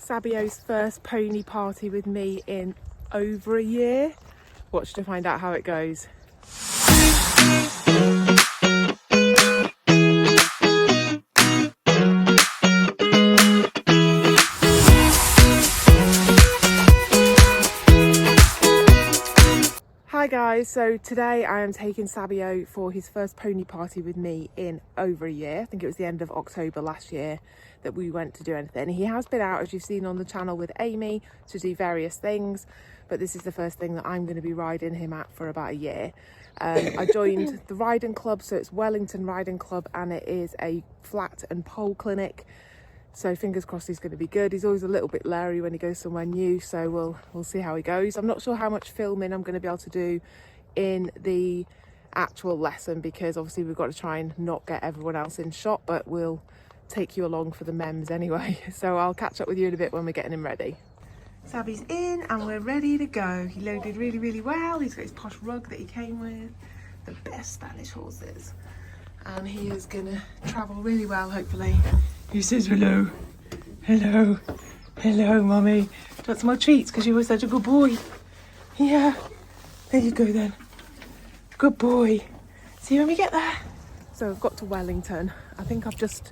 Sabio's first pony party with me in over a year. Watch to find out how it goes. Hi guys, so today I am taking Sabio for his first pony party with me in over a year. I think it was the end of October last year that we went to do anything. He has been out, as you've seen on the channel, with Amy to do various things, but this is the first thing that I'm going to be riding him at for about a year. I joined the riding club, so it's Wellington Riding Club, and it is a flat and pole clinic. So fingers crossed he's going to be good. He's always a little bit leery when he goes somewhere new, so we'll see how he goes. I'm not sure how much filming I'm going to be able to do in the actual lesson, because obviously we've got to try and not get everyone else in shot, but we'll take you along for the mems anyway. So I'll catch up with you in a bit when we're getting him ready. Sabby's in and we're ready to go. He loaded really well. He's got his posh rug that he came with, the best Spanish horses, and he is gonna travel really well, hopefully. He says hello, hello, hello, mummy. Do you want some more treats because you were such a good boy? Yeah, there you go then. Good boy. See you when we get there. So I've got to Wellington. I think I've just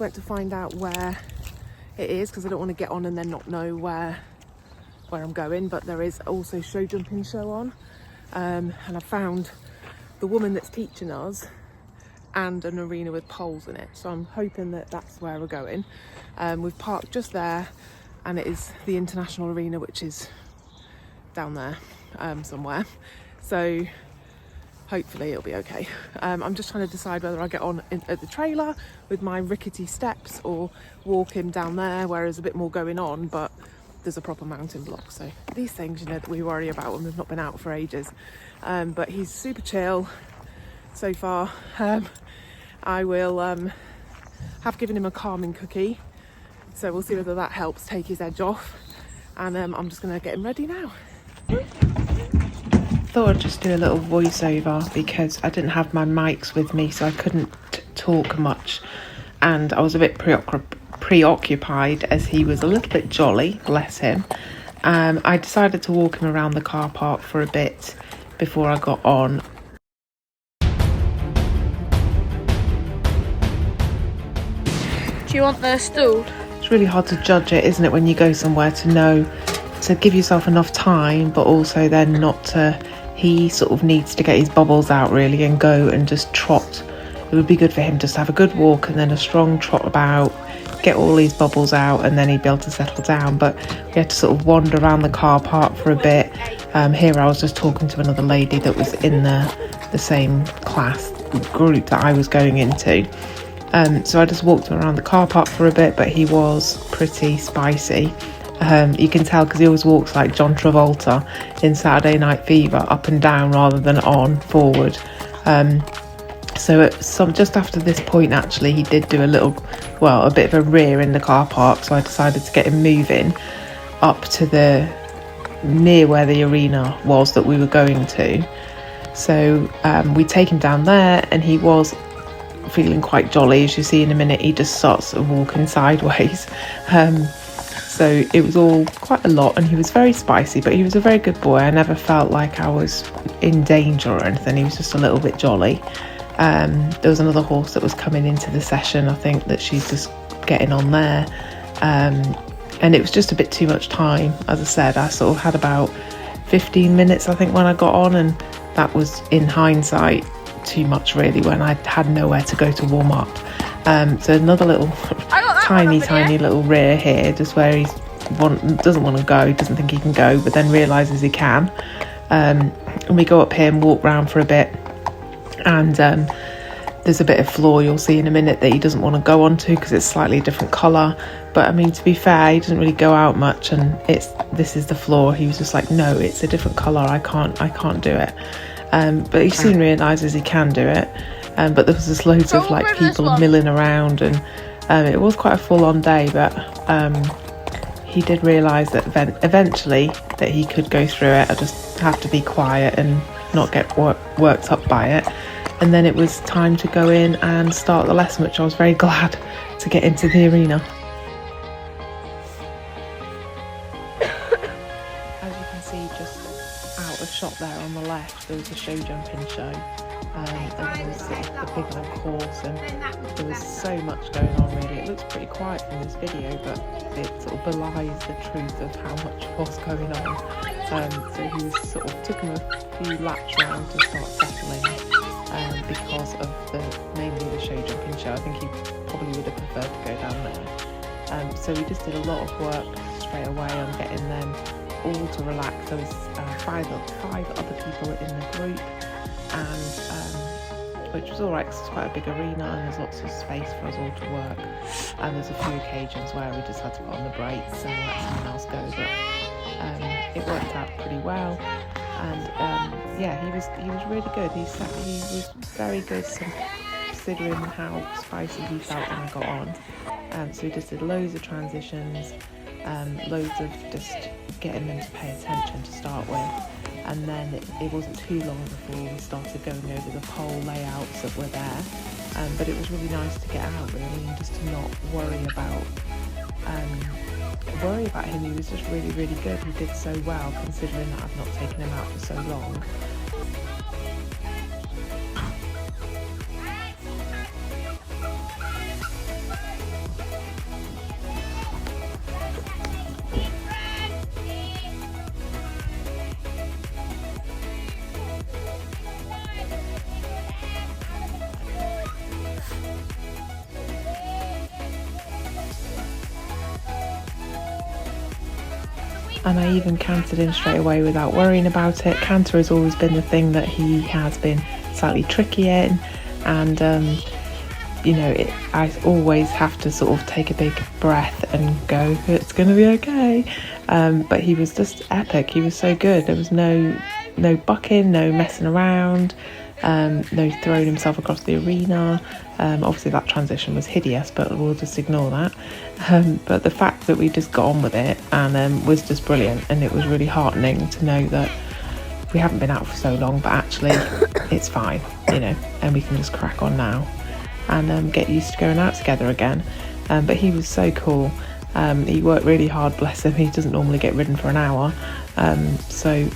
went to find out where it is, because I don't want to get on and then not know where I'm going. But there is also show jumping show on, and I found the woman that's teaching us and an arena with poles in it, so I'm hoping that that's where we're going. We've parked just there, and it is the international arena, which is down there somewhere, so hopefully it'll be okay. I'm just trying to decide whether I get on at the trailer with my rickety steps or walk him down there where there's a bit more going on, but there's a proper mountain block. So these things, you know, that we worry about when we've not been out for ages. But he's super chill so far. I will have given him a calming cookie, so we'll see whether that helps take his edge off, and I'm just gonna get him ready now. Thought I'd just do a little voiceover because I didn't have my mics with me, so I couldn't talk much, and I was a bit preoccupied as he was a little bit jolly, bless him. I decided to walk him around the car park for a bit before I got on. Do you want the stool? It's really hard to judge it, isn't it, when you go somewhere, to know, to give yourself enough time, but also then not to, he sort of needs to get his bubbles out really and go and just trot. It would be good for him just to have a good walk and then a strong trot about, get all these bubbles out, and then he'd be able to settle down. But we had to sort of wander around the car park for a bit. Here I was just talking to another lady that was in the same class group that I was going into. So I just walked around the car park for a bit, but he was pretty spicy. You can tell because he always walks like John Travolta in Saturday Night Fever, up and down rather than on, forward. So just after this point, actually, he did do a bit of a rear in the car park, so I decided to get him moving up to near where the arena was that we were going to. So we take him down there, and he was feeling quite jolly. As you see in a minute, he just starts walking sideways. So it was all quite a lot, and he was very spicy, but he was a very good boy. I never felt like I was in danger or anything. He was just a little bit jolly. There was another horse that was coming into the session. I think that she's just getting on there, and it was just a bit too much time. As I said, I sort of had about 15 minutes I think when I got on, and that was, in hindsight, too much really, when I had nowhere to go to warm up. So another little tiny little rear here, just where he doesn't want to go, doesn't think he can go, but then realises he can. And we go up here and walk round for a bit, and there's a bit of floor you'll see in a minute that he doesn't want to go onto because it's slightly different colour. But I mean, to be fair, he doesn't really go out much, and this is the floor. He was just like, no, it's a different colour, I can't do it. But he soon realises he can do it. But there was just loads of like people milling around, and it was quite a full-on day. But he did realise that eventually that he could go through it. I just have to be quiet and not get worked up by it. And then it was time to go in and start the lesson, which I was very glad to get into the arena. see just out of shot there on the left, there was a show jumping show, and there was sort of the big old course, and there was so much going on really. It looks pretty quiet from this video, but it sort of belies the truth of how much was going on. So he was sort of took him a few laps round to start settling, because of mainly the show jumping show. I think he probably would have preferred to go down there. So we just did a lot of work straight away on getting them all to relax. There was five other people in the group, and which was alright because it's quite a big arena and there's lots of space for us all to work. And there's a few occasions where we just had to put on the brakes and let someone else go, but it worked out pretty well. And yeah, he was really good. He was very good considering how spicy he felt when I got on. So we just did loads of transitions, loads of just getting them to pay attention to start with, and then it wasn't too long before we started going over the pole layouts that were there. But it was really nice to get out really, and just to not worry about him. He was just really, really good. He did so well considering that I've not taken him out for so long. And I even cantered him straight away without worrying about it. Canter has always been the thing that he has been slightly tricky in, and I always have to sort of take a big breath and go, it's going to be okay. But he was just epic. He was so good. There was no bucking, no messing around, no throwing himself across the arena. Obviously that transition was hideous, but we'll just ignore that. But the fact that we just got on with it and was just brilliant, and it was really heartening to know that we haven't been out for so long, but actually it's fine, and we can just crack on now and get used to going out together again. But he was so cool. He worked really hard, bless him. He doesn't normally get ridden for an hour, so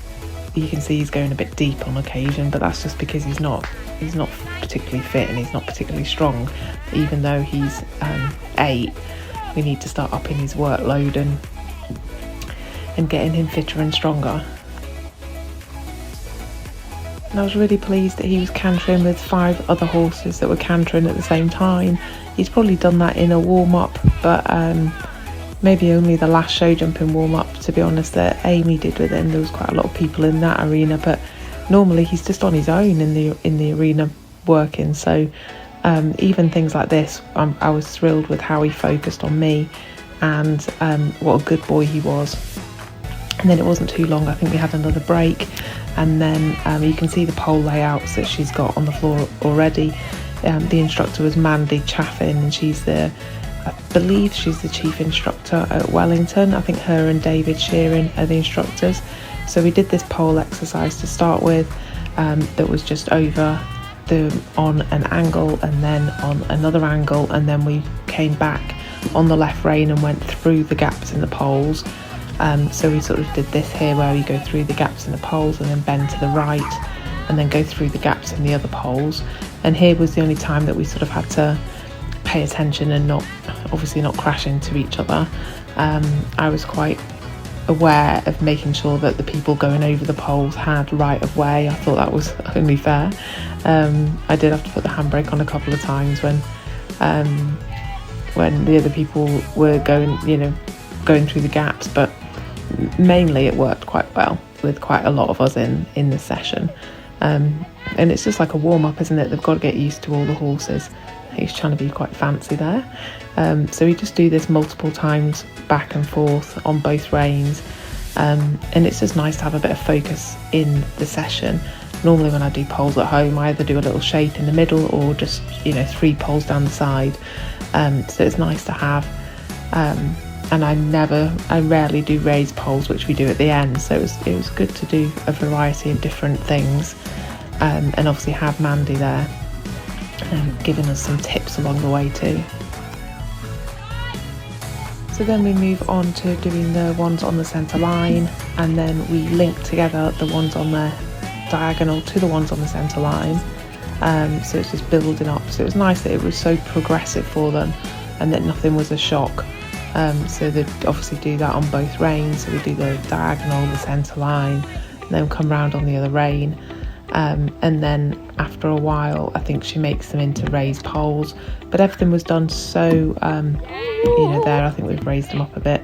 you can see he's going a bit deep on occasion, but that's just because he's not particularly fit and he's not particularly strong. Even though he's 8, we need to start upping his workload and getting him fitter and stronger. And I was really pleased that he was cantering with 5 other horses that were cantering at the same time. He's probably done that in a warm-up, but maybe only the last show jumping warm-up, to be honest, that Amy did with him. There was quite a lot of people in that arena, but normally he's just on his own in the arena working. So even things like this, I was thrilled with how he focused on me, and what a good boy he was. And then it wasn't too long, I think we had another break, and then you can see the pole layouts that she's got on the floor already. The instructor was Mandy Chaffin, and I believe she's the chief instructor at Wellington. I think her and David Sheeran are the instructors. So we did this pole exercise to start with, that was just on an angle and then on another angle, and then we came back on the left rein and went through the gaps in the poles. So we sort of did this here where we go through the gaps in the poles and then bend to the right and then go through the gaps in the other poles. And here was the only time that we sort of had to pay attention and obviously not crash into each other. I was quite aware of making sure that the people going over the poles had right of way. I thought that was only fair. I did have to put the handbrake on a couple of times when the other people were going through the gaps, but mainly it worked quite well with quite a lot of us in the session. And it's just like a warm-up, isn't it? They've got to get used to all the horses. He's trying to be quite fancy there. So we just do this multiple times back and forth on both reins, and it's just nice to have a bit of focus in the session. Normally when I do poles at home, I either do a little shape in the middle or just 3 poles down the side. So it's nice to have, and I rarely do raised poles, which we do at the end. So it was good to do a variety of different things, and obviously have Mandy there giving us some tips along the way too. So then we move on to doing the ones on the centre line, and then we link together the ones on the diagonal to the ones on the centre line. So it's just building up. So it was nice that it was so progressive for them and that nothing was a shock. So they obviously do that on both reins. So we do the diagonal, the centre line, and then come round on the other rein. And then after a while, I think she makes them into raised poles. But everything was done so, there I think we've raised them up a bit,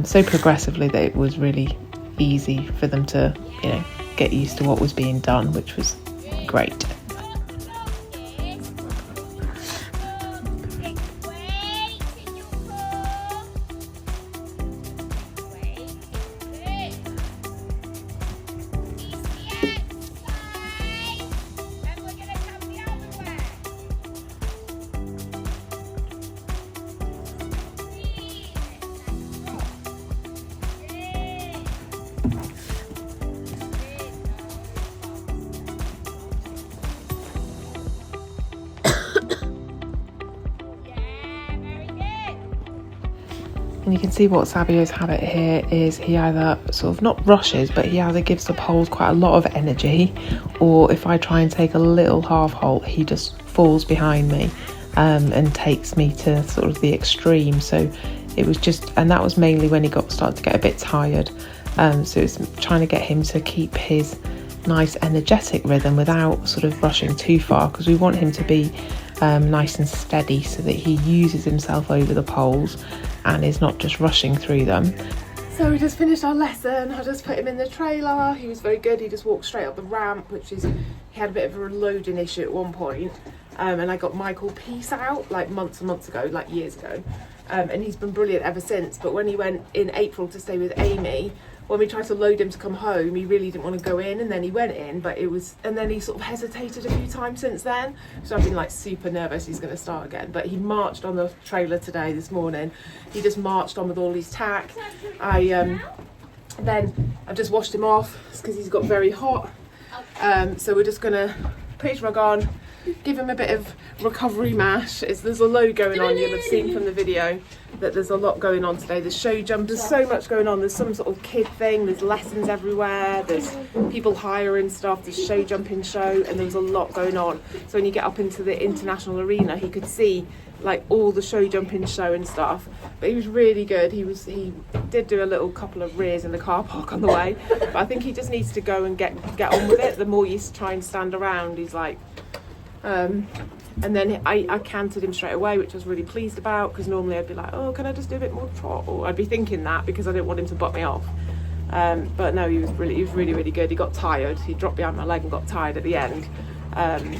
so progressively that it was really easy for them to, get used to what was being done, which was great. And you can see what Sabio's habit here is he either sort of not rushes, but he either gives the poles quite a lot of energy, or if I try and take a little half halt, he just falls behind me and takes me to sort of the extreme. So it was just, and that was mainly when he started to get a bit tired. So it's trying to get him to keep his nice energetic rhythm without sort of rushing too far, because we want him to be nice and steady so that he uses himself over the poles and is not just rushing through them. So we just finished our lesson. I just put him in the trailer. He was very good. He just walked straight up the ramp, he had a bit of a loading issue at one point. And I got Michael Peace out like months and months ago, like years ago. And he's been brilliant ever since. But when he went in April to stay with Amy, when we tried to load him to come home, he really didn't want to go in, and then he went in, and then he sort of hesitated a few times since then. So I've been like super nervous he's going to start again. But he marched on the trailer this morning. He just marched on with all his tack. Then I've just washed him off because he's got very hot. So we're just going to put his rug on, give him a bit of recovery mash. There's a load going on. You'll have seen from the video that there's a lot going on today. There's show jump, there's so much going on. There's some sort of kid thing, there's lessons everywhere, there's people hiring stuff, there's show jumping show, and there was a lot going on. So when you get up into the international arena, he could see like all the show jumping show and stuff. But he was really good. He did do a little couple of rears in the car park on the way, but I think he just needs to go and get on with it. The more you try and stand around, he's like and then I cantered him straight away, which I was really pleased about, because normally I'd be like, oh, can I just do a bit more trot? Or I'd be thinking that because I didn't want him to butt me off. But no, he was really, really good. He got tired. He dropped behind my leg and got tired at the end.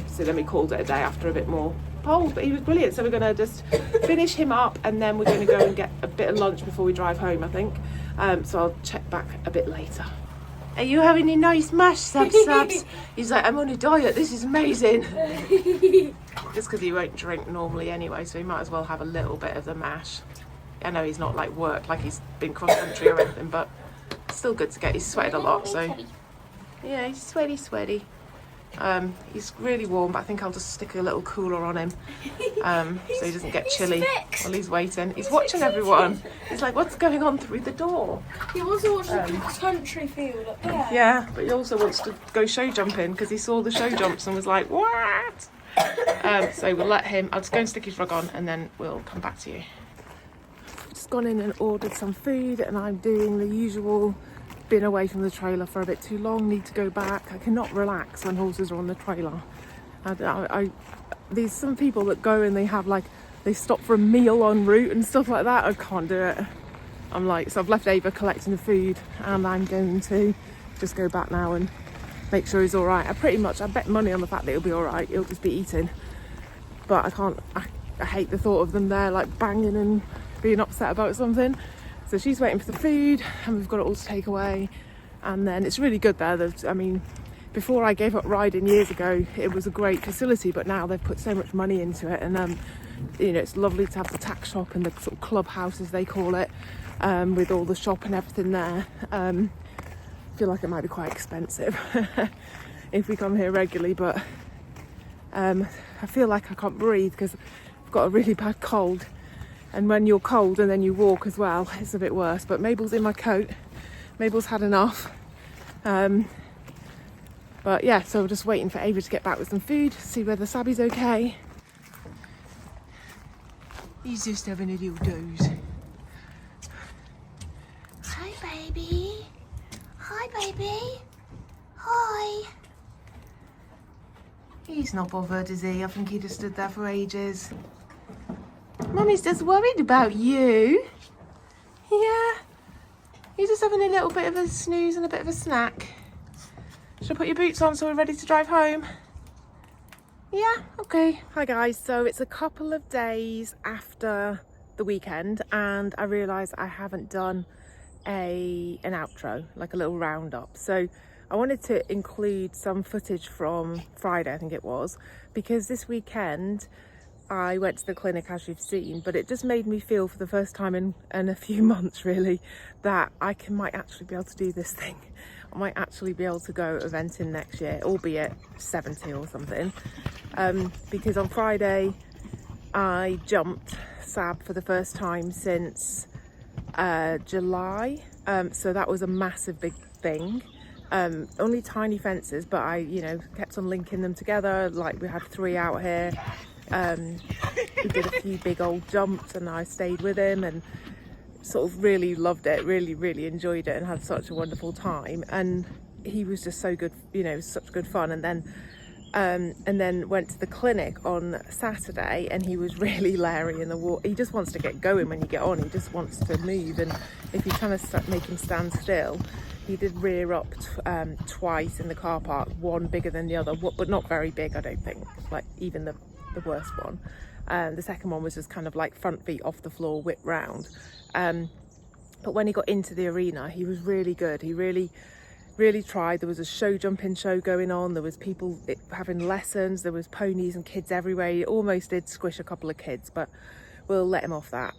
So then we called it a day after a bit more poles, but he was brilliant. So we're going to just finish him up, and then we're going to go and get a bit of lunch before we drive home, I think. So I'll check back a bit later. Are you having a nice mash, Sabs? He's like, I'm on a diet, this is amazing. Just because he won't drink normally anyway, so he might as well have a little bit of the mash. I know he's not like worked, like he's been cross country or anything, but it's still good to get. He's sweated a lot, so yeah, he's sweaty. He's really warm, but I think I'll just stick a little cooler on him so he doesn't get chilly while he's waiting. He's watching everyone. He's like, what's going on through the door? He also wants to country field up there. Yeah, but he also wants to go show jumping because he saw the show jumps and was like, what? So we'll let him. I'll just go and stick his rug on and then we'll come back to you. I've just gone in and ordered some food, and I'm doing the usual. Been away from the trailer for a bit too long, need to go back. I cannot relax when horses are on the trailer. There's some people that go and they stop for a meal en route and stuff like that. I can't do it. So I've left Ava collecting the food, and I'm going to just go back now and make sure he's all right. I bet money on the fact that he'll be all right. He'll just be eating. But I hate the thought of them there like banging and being upset about something. So she's waiting for the food, and we've got it all to take away. And then it's really good there. Before I gave up riding years ago, it was a great facility, but now they've put so much money into it. And, it's lovely to have the tack shop and the sort of clubhouse, as they call it, with all the shop and everything there. I feel like it might be quite expensive if we come here regularly, but I feel like I can't breathe because I've got a really bad cold. And when you're cold and then you walk as well, it's a bit worse. But Mabel's in my coat. Mabel's had enough. But yeah, so we're just waiting for Ava to get back with some food, see whether Sabby's okay. He's just having a little doze. Hi, baby. Hi, baby. Hi. He's not bothered, is he? I think he just stood there for ages. Mummy's just worried about you. Yeah. You're just having a little bit of a snooze and a bit of a snack. Should I put your boots on so we're ready to drive home? Yeah, okay. Hi guys, so it's a couple of days after the weekend and I realised I haven't done an outro, like a little roundup. So I wanted to include some footage from Friday, I think it was, because this weekend I went to the clinic, as you've seen, but it just made me feel for the first time in a few months really that I might actually be able to do this thing. I might actually be able to go eventing next year, albeit 70 or something, because on Friday I jumped Sab for the first time since July, so that was a massive big thing. Only tiny fences, but I, you know, kept on linking them together. Like we had 3 out here. We did a few big old jumps and I stayed with him and sort of really loved it, really enjoyed it and had such a wonderful time. And he was just so good, you know, such good fun. And then went to the clinic on Saturday and he was really leery in the water. He just wants to get going when you get on. He just wants to move, and if you're trying to make him stand still, he did rear up twice in the car park, one bigger than the other, but not very big, I don't think, like even the worst one. The second one was just kind of like front feet off the floor, whipped round. But when he got into the arena, he was really good. He really tried. There was a jumping show going on. There was people having lessons. There was ponies and kids everywhere. He almost did squish a couple of kids, but we'll let him off that.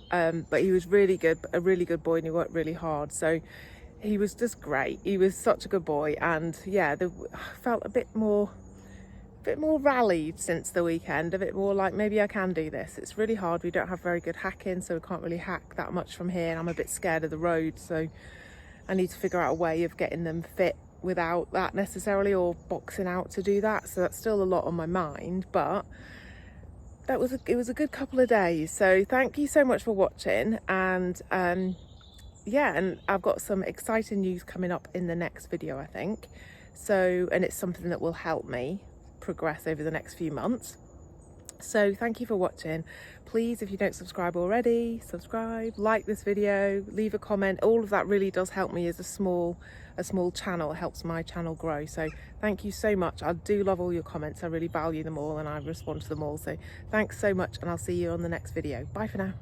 But he was really good, a really good boy, and he worked really hard. So he was just great. He was such a good boy. And yeah, I felt a bit more rallied since the weekend, a bit more like maybe I can do this. It's really hard. We don't have very good hacking, so we can't really hack that much from here, and I'm a bit scared of the road, so I need to figure out a way of getting them fit without that necessarily, or boxing out to do that. So that's still a lot on my mind, but it was a good couple of days. So thank you so much for watching, and yeah, and I've got some exciting news coming up in the next video, I think. So, and it's something that will help me progress over the next few months. So thank you for watching. Please, if you don't subscribe already, subscribe, like this video, leave a comment. All of that really does help me as a small channel. It helps my channel grow. So thank you so much. I do love all your comments. I really value them all and I respond to them all. So thanks so much, and I'll see you on the next video. Bye for now.